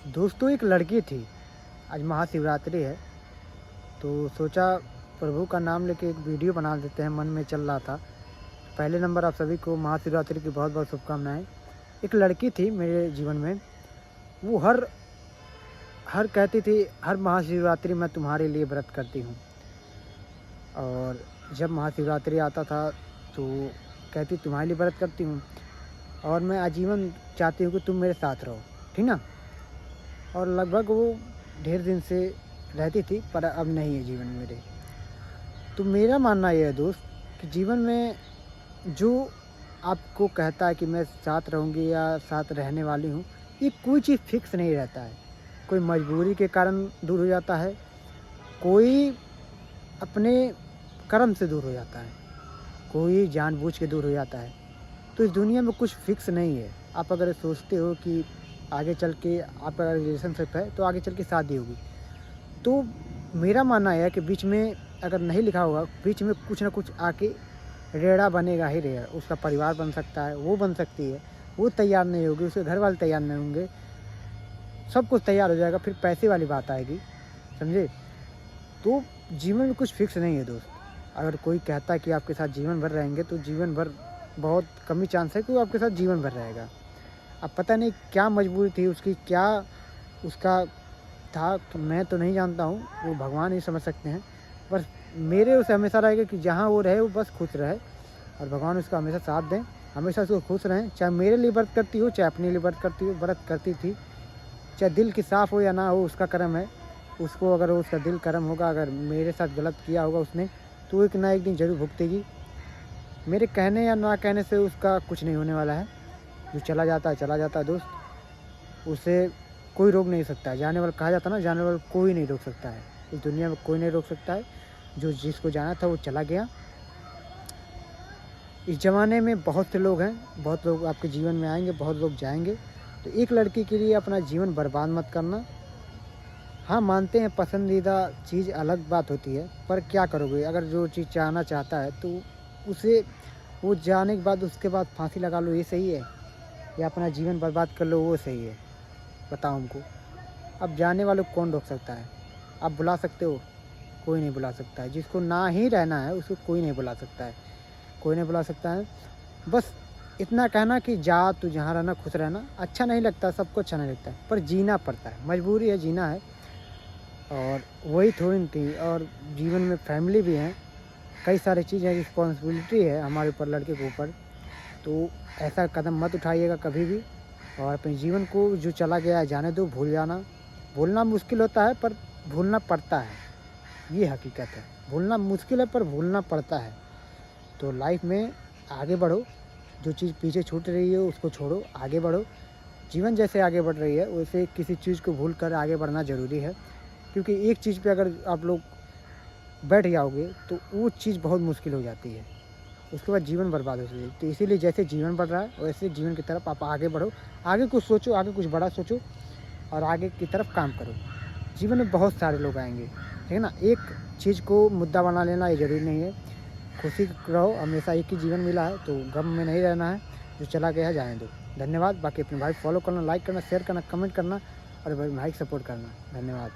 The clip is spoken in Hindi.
दोस्तों एक लड़की थी, आज महाशिवरात्रि है, तो सोचा प्रभु का नाम लेके एक वीडियो बना देते हैं, मन में चल रहा था। पहले नंबर आप सभी को महाशिवरात्रि की बहुत बहुत शुभकामनाएँ। एक लड़की थी मेरे जीवन में, वो हर हर कहती थी हर महाशिवरात्रि मैं तुम्हारे लिए व्रत करती हूँ। और जब महाशिवरात्रि आता था तो कहती तुम्हारे लिए व्रत करती हूँ और मैं आजीवन चाहती हूँ कि तुम मेरे साथ रहो, ठीक ना। और लगभग वो ढेर दिन से रहती थी, पर अब नहीं है जीवन में मेरे। तो मेरा मानना ये है दोस्त कि जीवन में जो आपको कहता है कि मैं साथ रहूँगी या साथ रहने वाली हूँ, ये कोई चीज़ फिक्स नहीं रहता है। कोई मजबूरी के कारण दूर हो जाता है, कोई अपने कर्म से दूर हो जाता है, कोई जानबूझ के दूर हो जाता है। तो इस दुनिया में कुछ फिक्स नहीं है। आप अगर सोचते हो कि आगे चल के आपका रिलेशनशिप है तो आगे चल के शादी होगी, तो मेरा मानना है कि बीच में अगर नहीं लिखा होगा, बीच में कुछ ना कुछ आके रेड़ा बनेगा ही रेड़ा। उसका परिवार बन सकता है, वो बन सकती है, वो तैयार नहीं होगी, उसके घर वाले तैयार नहीं होंगे, सब कुछ तैयार हो जाएगा, फिर पैसे वाली बात आएगी, समझे। तो जीवन में कुछ फिक्स नहीं है दोस्त। अगर कोई कहता है कि आपके साथ जीवन भर रहेंगे, तो जीवन भर बहुत कम ही चांस है कि वो आपके साथ जीवन भर रहेगा। अब पता नहीं क्या मजबूरी थी उसकी, क्या उसका था, तो मैं तो नहीं जानता हूँ, वो भगवान ही समझ सकते हैं। बस मेरे उसे हमेशा रहेगा कि जहाँ वो रहे वो बस खुश रहे, और भगवान उसका हमेशा साथ दें, हमेशा उसको खुश रहें। चाहे मेरे लिए व्रत करती हो, चाहे अपने लिए व्रत करती हो, व्रत करती थी, चाहे दिल की साफ़ हो या ना हो, उसका कर्म है। उसको अगर उसका दिल कर्म होगा, अगर मेरे साथ गलत किया होगा उसने, तो एक ना एक दिन ज़रूर भुगतेगी। मेरे कहने या ना कहने से उसका कुछ नहीं होने वाला है। जो चला जाता है चला जाता है दोस्त, उसे कोई रोक नहीं सकता है। जाने वाला कहा जाता है ना, जाने वाला कोई नहीं रोक सकता है, इस दुनिया में कोई नहीं रोक सकता है। जो जिसको जाना था वो चला गया। इस ज़माने में बहुत से लोग हैं, बहुत लोग आपके जीवन में आएंगे, बहुत लोग जाएंगे। तो एक लड़की के लिए अपना जीवन बर्बाद मत करना। हाँ, मानते हैं पसंदीदा चीज़ अलग बात होती है, पर क्या करोगे, अगर जो चीज़ चाहना चाहता है तो उसे वो जाने के बाद उसके बाद फांसी लगा लो, ये सही है, या अपना जीवन बर्बाद कर लो, वो सही है? बताओ हमको। अब जाने वालों को कौन रोक सकता है? आप बुला सकते हो? कोई नहीं बुला सकता है। जिसको ना ही रहना है उसको कोई नहीं बुला सकता है, कोई नहीं बुला सकता है। बस इतना कहना कि जा तू जहाँ रहना खुश रहना। अच्छा नहीं लगता, सबको अच्छा नहीं लगता है, पर जीना पड़ता है, मजबूरी है, जीना है। और वही थोड़ी न थी, और जीवन में फैमिली भी है, कई सारी चीज़ें, रिस्पॉन्सिबिलिटी है हमारे ऊपर, लड़के के ऊपर। तो ऐसा कदम मत उठाइएगा कभी भी। और अपने जीवन को जो चला गया है जाने दो, भूल जाना। भूलना मुश्किल होता है, पर भूलना पड़ता है, ये हकीकत है। भूलना मुश्किल है पर भूलना पड़ता है। तो लाइफ में आगे बढ़ो, जो चीज़ पीछे छूट रही है उसको छोड़ो, आगे बढ़ो। जीवन जैसे आगे बढ़ रही है वैसे किसी चीज़ को भूल कर आगे बढ़ना ज़रूरी है, क्योंकि एक चीज़ पे अगर आप लोग बैठ जाओगे तो वो चीज़ बहुत मुश्किल हो जाती है, उसके बाद जीवन बर्बाद हो जाती है। तो इसीलिए जैसे जीवन बढ़ रहा है वैसे जीवन की तरफ आप आगे बढ़ो, आगे कुछ सोचो, आगे कुछ बड़ा सोचो, और आगे की तरफ काम करो। जीवन में बहुत सारे लोग आएंगे, ठीक है ना। एक चीज़ को मुद्दा बना लेना ये ज़रूरी नहीं है। खुशी रहो, हमेशा एक ही जीवन मिला है, तो गम में नहीं रहना है। जो चला गया है जाने दो। धन्यवाद। बाकी अपने भाई फॉलो करना, लाइक करना, शेयर करना, कमेंट करना, और भाई सपोर्ट करना। धन्यवाद।